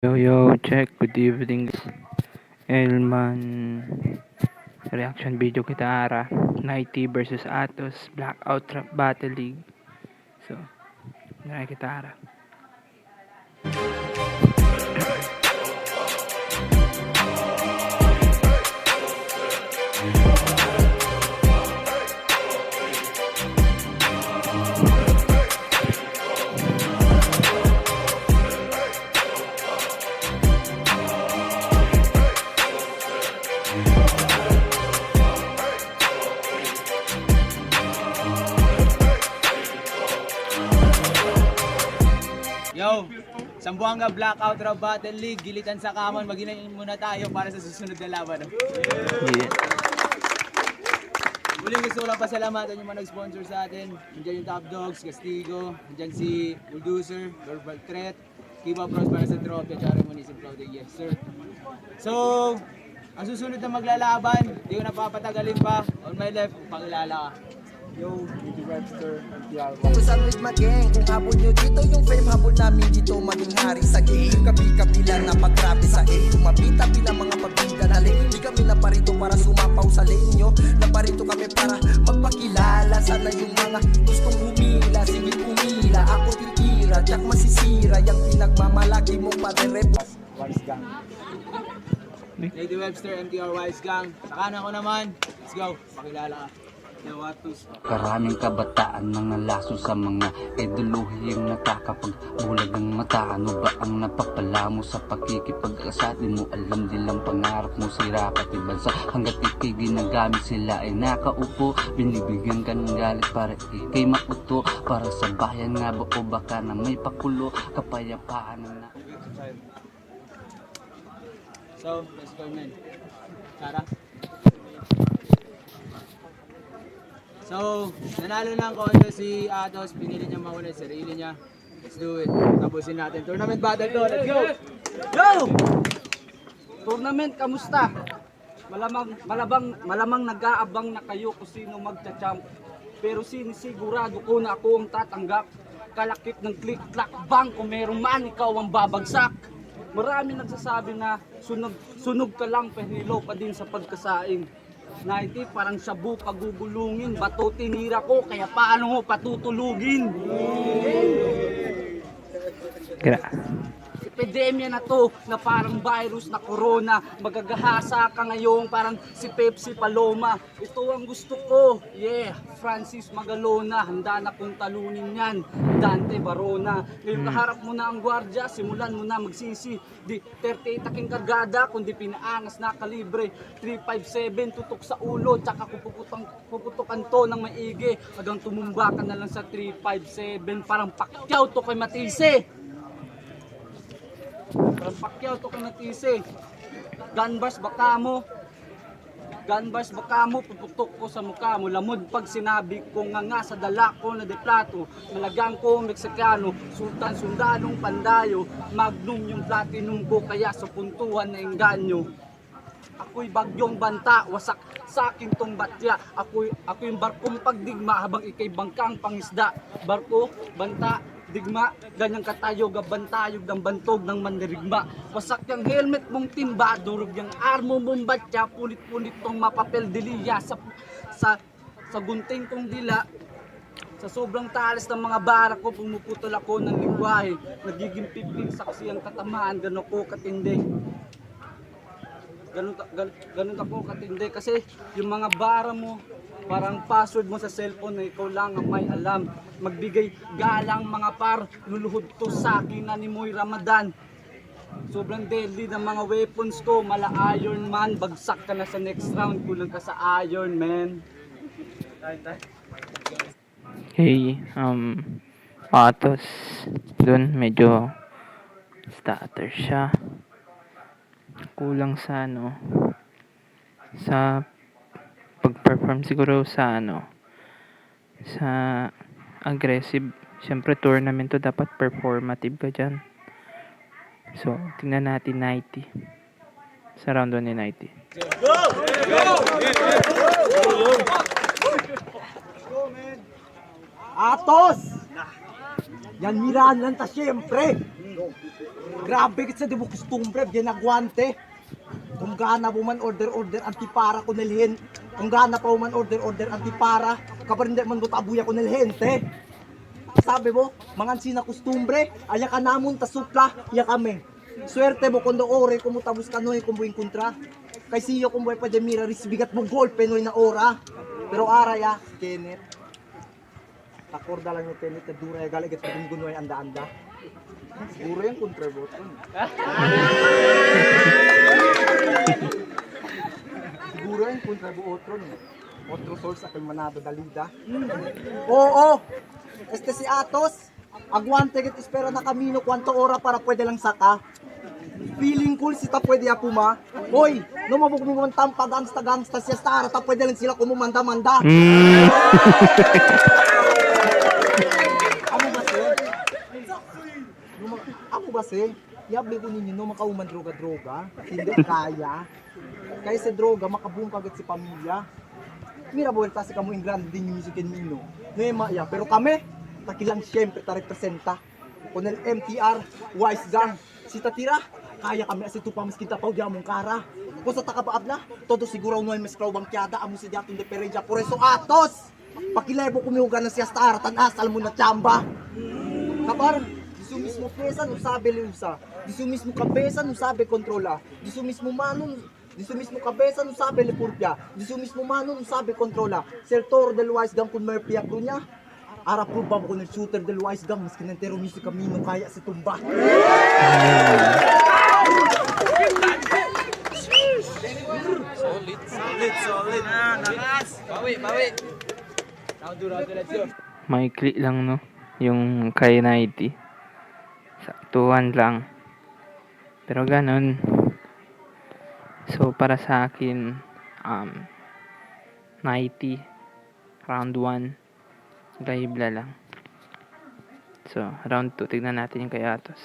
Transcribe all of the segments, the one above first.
Yo, yo, check. Good evening. Elman. Reaction video kita ara. 90 versus Atos. Blackout Trap Battle League. So, kita ara. Yo, Sambuanga Blackout Rap Battle League, gilitan sa kamon, maginayin muna tayo para sa susunod na laban. Yeah. Muling gusto ko lang pasalamatan yung mga nag-sponsor sa atin. Nandiyan yung Top Dogs, Castigo, nandiyan si Bulldozer, Verbal Threat, Kiba Bros para sa trophy at Charo Municipal Clothing. Yes, sir. So, ang susunod na maglalaban, di ko napapatagalin pa. On my left, pakilala ka. Yo, Nicky Webster, MTR. Kusan with my gang, kung habol nyo dito yung fame habol namin dito maging hari sa game. Kapi-kapila na paggrabe sa aim, tumapita-pila mga pabida na lane. Hindi kami naparito para sumapaw sa lane nyo, naparito kami para magpakilala. Sana yung mga gustong humila, sige pumila. Ako titira, tsak masisira yung pinagmamalaki mo pa rep. Wise Gang. Lady Webster, MTR Wise Gang. Sa kanan ko naman, let's go, pakilala ka. Yawatus. Karaming kabataan mga laso sa mga ideolohiyang nakakapagbulag ng mata. Ano ba ang napapala mo sa pakikipag-asa? Di mo alam nilang pangarap mo sira pati bansa. Hanggat ikay ginagamit sila ay nakaupo. Binibigyan ka ng galit para ikay makuto. Para sa bayan nga ba o baka na may pakulo? Kapayapaan na So, let's go, man. Tara. So, nanalo ng contest si Atos, pinili niya mauna sa sarili niya. Let's do it. Tapusin natin. Tournament battle to. Let's go! Yo! Tournament, kamusta? Malamang nag-aabang na kayo kung sino magcha-champ. Pero sinisigurado ko na ako ang tatanggap. Kalakip ng click-clack bang kung meron man ikaw ang babagsak. Marami nagsasabi na sunog ka lang pero pa din sa pagkasaing. 90 parang shabu pagugulungin, bato tinira ko kaya paano mo patutulugin? Gra. Epidemya na to na parang virus na corona, magagahasa ka ngayon parang si Pepsi Paloma. Ito ang gusto ko, yeah, Francis Magalona, handa na kong talunin yan, Dante Barona. Ngayon kaharap mo na ang gwardya, simulan mo na magsisi, di 38 aking kargada, kundi pinaangas na kalibre, 357 tutok sa ulo, tsaka puputukan to ng maigi, hanggang tumumba ka na lang sa 357, parang Pacquiao to kay Matisse. Parang Pacquiao to kay Matisse. Gunbars baka mo, puputok ko sa mukha mo. Lamod pag sinabi ko nga sa dala ko na deplato. Malagang ko Meksikano, sultan sundanong pandayo. Magnum yung platinum ko kaya sa puntuhan na engganyo. Ako'y bagyong banta, wasak sa akin tong batya. Ako yung barkong pagdigma habang ikay bangkang pangisda. Barko, banta, digma, ganyang katayog, bantayog ng bantog ng mandirigma. Wasak yung helmet mong timba, durog yung armo mong batya, punit-punit tong mapapel diliya sa gunting kong dila. Sa sobrang talis ng mga barak ko, pumuputol ako ng lingwahe. Nagiging pipig saksi ang katamaan, gano'n ko katindi. Ganun ako katindi kasi yung mga bara mo parang password mo sa cellphone na ikaw lang ang may alam. Magbigay galang mga par, luluhod to sa akin na ni Moy Ramadan. Sobrang deadly ng mga weapons ko, mala Iron Man, bagsak ka na sa next round, kulang ka sa Iron Man. Hey, Atos. Doon, medyo starter siya. Kulang sa sa pag-perform siguro sa sa aggressive. Siyempre tournament to, dapat performative ka dyan. So tingnan natin 90 sa round 1 ni 90. Atos! Yan mirahan lang ta siyempre. Kamino. Grabe kita di mo kustumbre, ginagwante. Kung gana mo man order antipara ko nilhin. Kung gana pa man order antipara, kaparinde man buta abuya ko nilhente. Sabi mo, mangan sina kustumbre, aya ka namon tasupla, iya kami. Swerte mo kundo ore kumutabus kanoy kumbuing kontra. Kay siyo kumbuay pa demira risbigat mo gol penoy na ora. Pero araya, Kenneth. Takorda lang yung Kenneth na dura yung galing at gunoy anda-anda. Siguro yung kontrabot. Siguro yung kontrabot. Otro source ako'y manado dalida. Oo! Este si Atos, aguante git espera na kamino kwanto ora para pwede lang saka. Feeling cool si ta pwede apuma. Hoy, no mabuk mo man tampa gangsta siya star ta pwede lang sila kumumanda-manda. Amo ba si? Amo ba si? Yabli ko ninyo no makauman droga-droga. Hindi kaya. Kaya si droga makabungkagat si pamilya. Mira buwelta si kamu England din yung music and mino. Nema ya, pero kami takilang siyempre ta representa. Kunel MTR, Wise Gang, si Tatira, kaya kami asi tupa mas kita pau diamong kara. Kung sa takabaab na, todo siguro noy mas klaw bangkyada amo si diatong diferensya por eso Atos. Pakilebo kumiuga na siya star tan asal mo na chamba. Kabar, disu mismo pesa no sabe liusa. Disu mismo kabesa no sabe kontrola. Disu mismo mano Disu mismo kabesa no sabe lepurpia. Disu mismo mano no sabe kontrola. Sir Toro del Wise Gang kun Murphy Acrunya. Ara pruba ko ng shooter del Wise Gang mas kinentero misi kamino kaya si tumba. Solid. Nakas. Bawi. Let's go. Maikli lang, no? Yung kay 90. Saktuhan lang. Pero ganun. So, para sa akin, 90, round 1, gahibla lang. So, round 2, tignan natin yung kay Atos.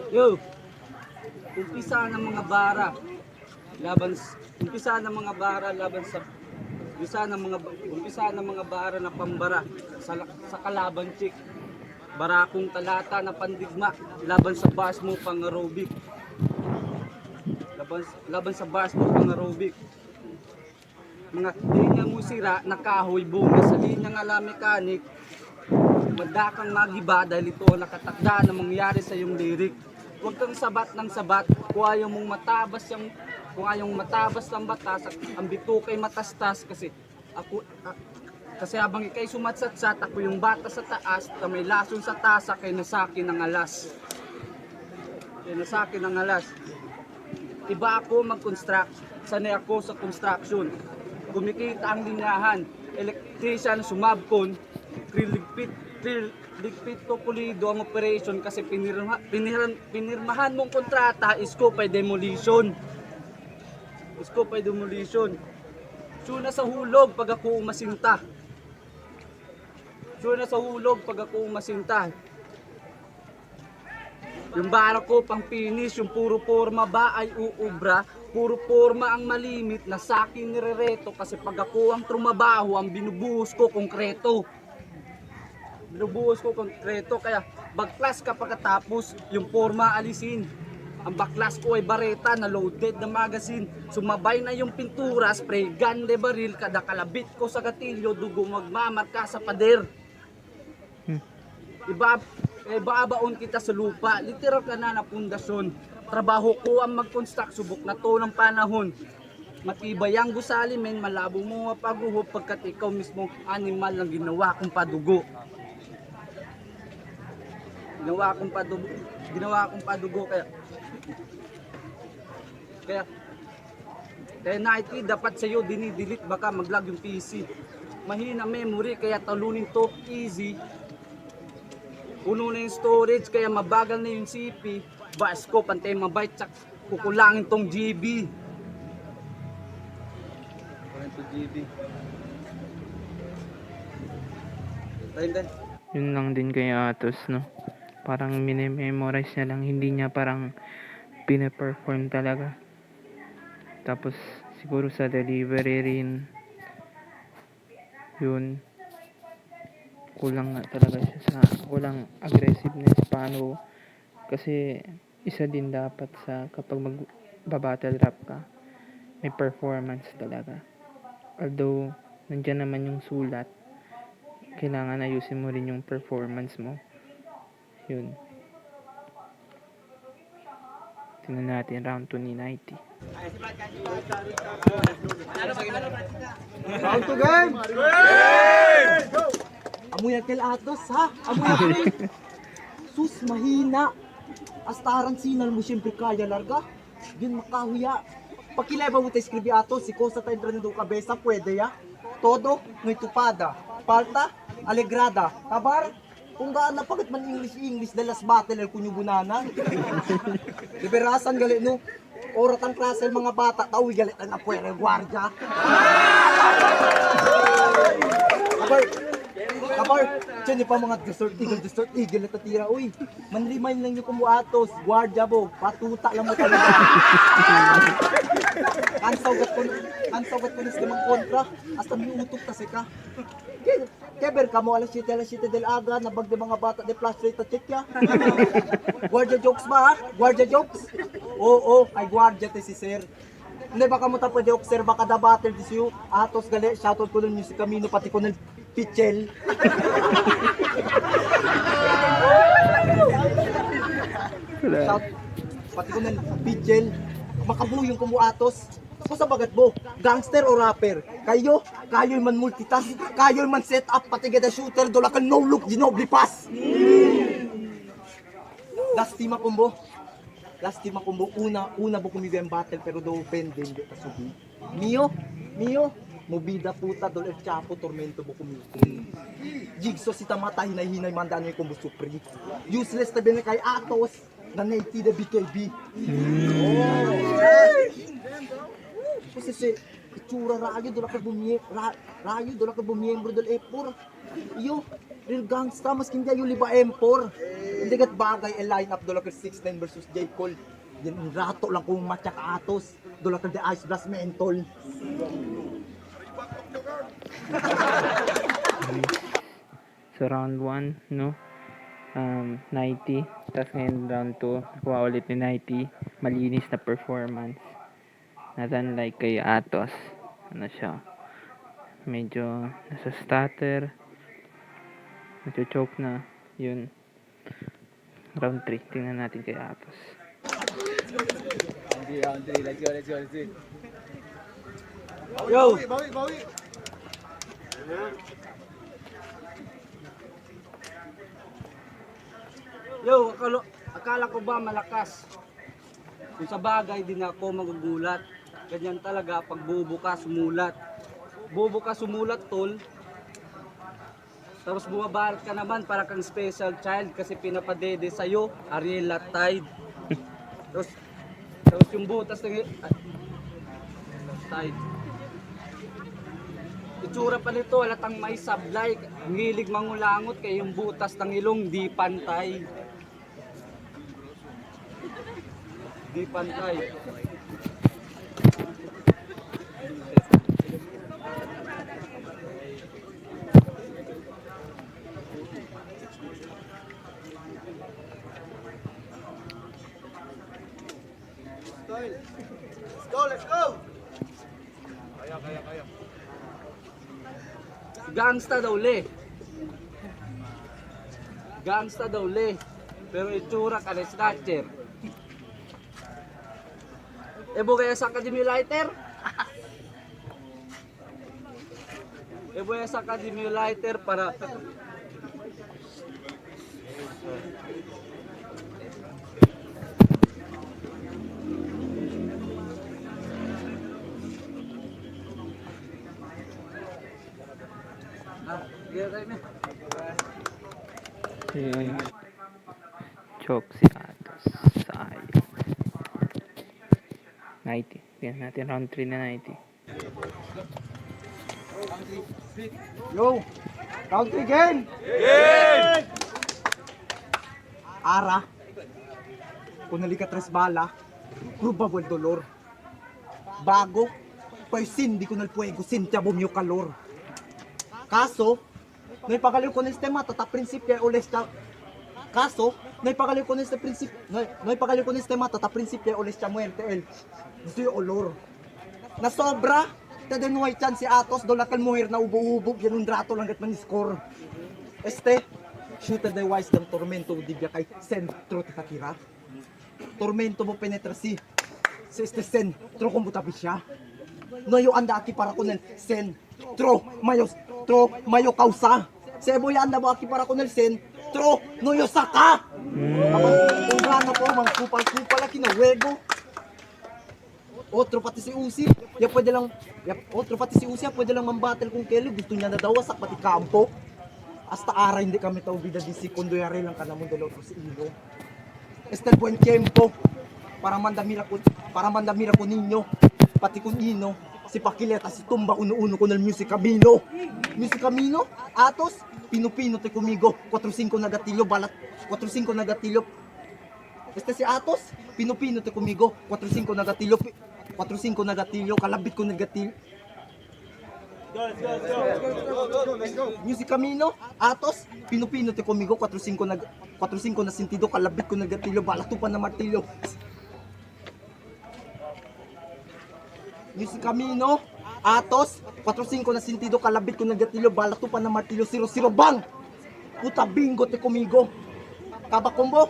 Yo! Umpisa ng mga bara na pambara sa kalaban chick. Barakong talata na pandigma laban sa bars mo pang aerobic. Laban sa bars mo pang aerobic. Mga linya mo sira na kahoy bunga sa linya nga la mekanik. Madakang magiba dahil ito ang nakatakda na mangyari sa iyong lirik. Huwag kang sabat ng sabat kung ayaw mong matabas ng batas at ang bitukay matastas kasi habang ikay sumatsatsat ako yung bata sa taas na may lason sa tasa kay nasakin ng alas. Iba ako mag-construct, sanay ako sa construction. Kumikita ang linyahan, electrician sumabkon, ligpit to pulido ang operation kasi pinirmahan mong kontrata, scope ay demolition. Suna sa hulog pag ako umasinta. Yung bara ko pang finish, yung puro forma ba ay uubra, puro forma ang malimit na sa akin nirereto kasi pag ako ang trumabaho, ang binubuhos ko konkreto. Kaya bagklas ka pagkatapos, yung forma alisin. Ang baklas ko ay bareta na loaded na magazine. Sumabay na yung pintura, spray gun de baril, kada kalabit ko sa gatilyo, dugo magmamarka sa pader. Ibabaon kita sa lupa, literal ka na pundasyon. Trabaho ko ang mag-construct, subok na to ng panahon. Matibay ang gusali men, malabo mo mapaguho pagkat ikaw mismo animal ang ginawa kong padugo. Kaya Nike dapat sa'yo dinidelete baka mag-lag yung PC. Mahina memory kaya talunin to easy. Puno na yung storage kaya mabagal na yung CP. Bas ko pantay mabyte tsak kukulangin tong GB. Yun lang din kay Atos, no? Parang minimemorize niya lang, hindi niya parang pinaperform talaga. Tapos siguro sa delivery rin, yun, kulang nga talaga siya sa, kulang aggressiveness paano Kasi isa din dapat sa kapag mag-battle rap ka, may performance talaga. Although, nandyan naman yung sulat, kailangan ayusin mo rin yung performance mo. Yun. Tingnan natin round 2 ni 90. Round to game! Amoy kel atos ha? Amoy sus mahina. Astaran sinal mo siyempre kaya larga. Yun makahuya. Pakilay ba mo tayo skribi atos? Si Kosa tayo do kabesa pwede ya? Todo ngay tupada. Palta, alegrada. Kabar? Kung gaan na pagkat man English dalas battle el kunyo bunana. Liberasan gali no. Oratan klase mga bata tao galit na puwere gwardiya. Kabar, dyan pa mga desert eagle na tatira. Uy, man-remind lang nyo kung atos, gwardiya bo, patuta lang mo talaga. Kansawgat ko nis limang kontra, hasta may utok kasi ka. Keber ka mo, alas 7 del aga, nabag de mga bata de flash rate at check ya. Gwardiya jokes ba ha? Gwardiya jokes? Oo, ay gwardiya te si sir. Hindi baka mo ta pwede observa kada battle disiyo. Atos gali, shoutout ko nun yung si Camino pati ko ng Pichel. Shout, pati ko ng Pichel. Makabuyong ko mo atos. Kung sa bagat mo, gangster o rapper? Kayo man multitask, kayo man set up, pati gada shooter, dola ka no look, ginobli pass. Last team akumbo, una bo kumibi ang battle, pero do pending, di kasubi. Mio, mobida puta, dol el chapo, tormento bo kumibi. Jigsaw si tamata, hinay-hinay, mandaan yung kumbo supri. Useless na bin kay Atos, na 90 na BKB. Kasi si itsura rayo dola ka bumiyembro dol E4. Iyo, real gangsta mas hindi yung liba M4. Hindi kat bagay el line up dola ka 6-9 versus J. Cole. Yan rato lang kung matyak atos. Dola ka the Ice Blast Mentol. So round 1, no? 90. Tapos ngayon round 2, nakuha ulit ni 90. Malinis na performance. Not unlike kay Atos. Ano siya? Medyo nasa stutter. Medyo choke na. Yun. Round 3. Tingnan natin kay Atos. Round 3, let's go. Yo! Bawi! Yo, akala ko ba malakas? Kung sa bagay din ako magugulat. Ganyan talaga pag bubo ka sumulat. Bubo ka sumulat tol. Tapos bumabarat ka naman para kang special child kasi pinapadede sa'yo, Ariel Tide. Tapos yung butas ng Tide. Itsura pa nito, halatang may sablay. Ang hilig mangulangot kaya yung butas ng ilong di pantay. Di pantay. Let's go! Gangsta daw le. Pero itsura ka na snatcher. Ebo kaya sa Academy Lighter? Ebo kaya sa Academy Lighter para Yun. Choke si Atos. Sayang. 90. Tingnan natin round 3 na 90. Yo! Round 3 game! Ara. Kung nalikat tres bala, probable dolor. Bago, pa'y sindi ko nalpuego, sintia bumyo kalor. Kaso, may pagaliw ko ng sistema, tata prinsipya ules ka Kaso, naipagaling ko neste prinsip, naipagaling ko neste mata, ta prinsipya ulis siya muerte el. Gusto yung olor. Na sobra, tadenuay chan si Atos, dolakal muher na ubo-ubog, yan yung drato lang gat man-score. Shoot the wise ng tormento, dibya kay sentro takira. Tormento mo penetrasi. Sa sentro kumbutabi siya. No yung anda aki para kunel sentro mayo kausa. Sebo yung anda mo aki para kunel sentro no yo saka. Kung gano po, mga kupal-kupal na kinawego. Otro pati si Usi, pwede lang mambattle kung kailan gusto niya na daw wasak pati kampo. Hasta ara hindi kami tao bida di sekundo yari lang kanamon del otro si Ilo. Buen tiempo para mandamira ko ninyo pati kun ino si Pakileta si Tumba uno-uno ko ng Music Camino. Music Camino, Atos, Pino-Pino te kumigo, 4-5 na gatilyo balat, 4-5 na gatilyo. Si Atos, Pino-Pino te kumigo, 4-5 na gatilyo, 4-5 na gatilyo, kalabit ko na gatilyo. Music Camino, Atos, Pino-Pino te kumigo, 4-5 na sentido, kalabit ko na gatilyo, balatupan na martilyo. Music Camino, Atos, 4-5 na sentido, kalabit ko na gatilyo, balatupan na martilyo, 0-0 bang! Puta bingo te kumigo. Kabakombo,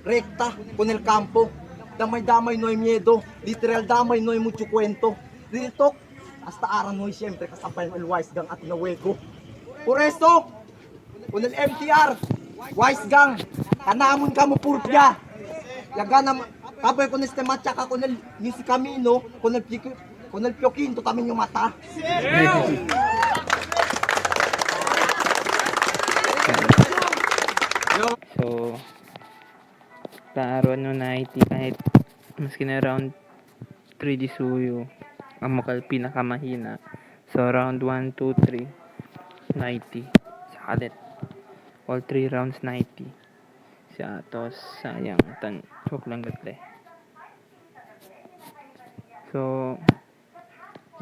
rekta con el campo, damay-damay no hay miedo, literal damay no hay mucho cuento. Real talk, hasta ara no hay siempre kasabay ng wise gang at nawego. Por esto, con el MTR, wise gang, kanamon ka mo purpya. Yagana, kabay con este matsaka con el Music Camino, con el Pioquinto tamin yung mata. So, taruan no 90 kahit maski na round 3 di suyo ang mukal pinakamahina. So, round 1, 2, 3 90 sa kalit. All 3 rounds 90. Si Atos, sayang. Chok lang gatle. So,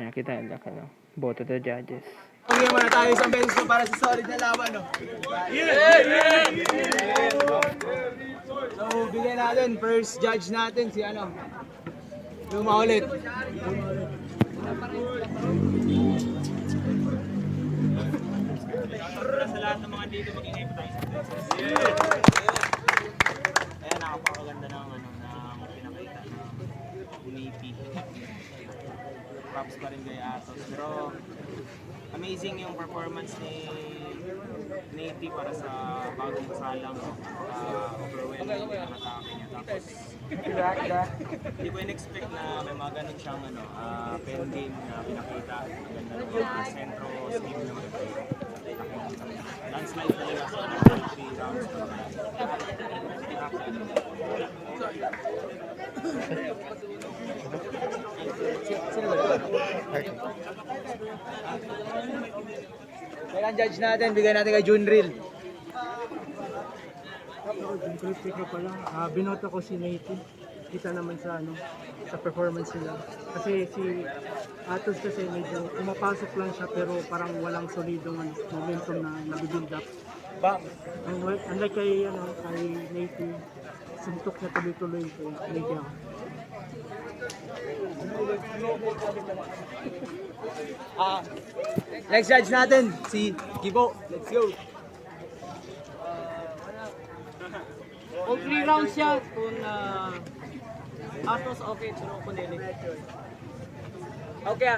yan kita lang. Boto the judges. Pagyan muna tayo sa bench ko para sa solid na laban, no? So, bigyan natin, first judge natin si ano, Luma ulit. Sa lahat ng mga dito maging tayo sa bench. Ayan, nakapakaganda ng pinakita ng Unity. Props pa rin kay Atos. Pero amazing yung performance ni Nate para sa bagong salang, overwhelming yung atake niya. Tapos hindi ko in-expect na may mga ganun siyang pen game na pinakita. Maganda yung sentro scheme na maganda. Landslide talaga sa 3 rounds. Kailan judge natin, bigyan natin kay Junril. Critic ko pala, binoto ko si Nate. Kita naman sa sa performance nila. Kasi si Atos kasi medyo pumapasok lang siya pero parang walang solidong momentum na nabibuild up. Unlike kay Nate, suntok na tuloy-tuloy kay Nate. Next judge natin, si Gibo. Let's go. All 3 rounds siya kung Atos okay, pero kung nili. Okay.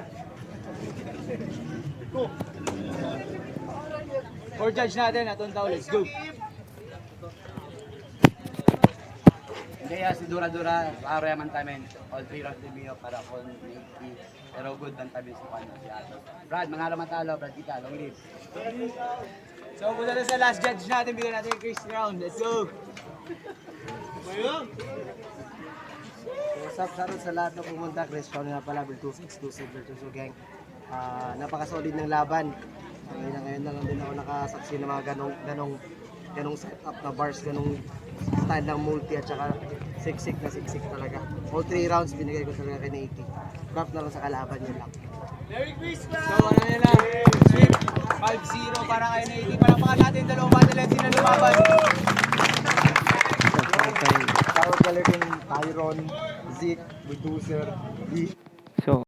For judge natin, atong tao, let's go. Kaya si Dura-Dura, araw yaman tamin, all 3 rounds din biyo para kon pero good man tabi sa kanya si Ato. Brad, mga matalo, Brad kita, long live. So, punta na sa last judge natin, bigyan natin yung Chris round. Let's go. What's up, shoutout sa lahat na pumunta. Chris Shaw na pala, Virtus Exclusive Virtus Gang. Napaka-solid ng laban. Ngayon na lang din ako nakasaksi ng mga ganong setup na bars, ganong style ng multi at saka siksik talaga. All 3 rounds binigay ko talaga kay Nate. Crap na lang sa kalaban yun lang. So, ano yun na? Sweep 5-0 para kay Nate. Palakpakan natin, dalawang battle na sila lumaban. Shoutout kay Shoutout pala rin Tyron, Zeke, Bulldozer, Lee.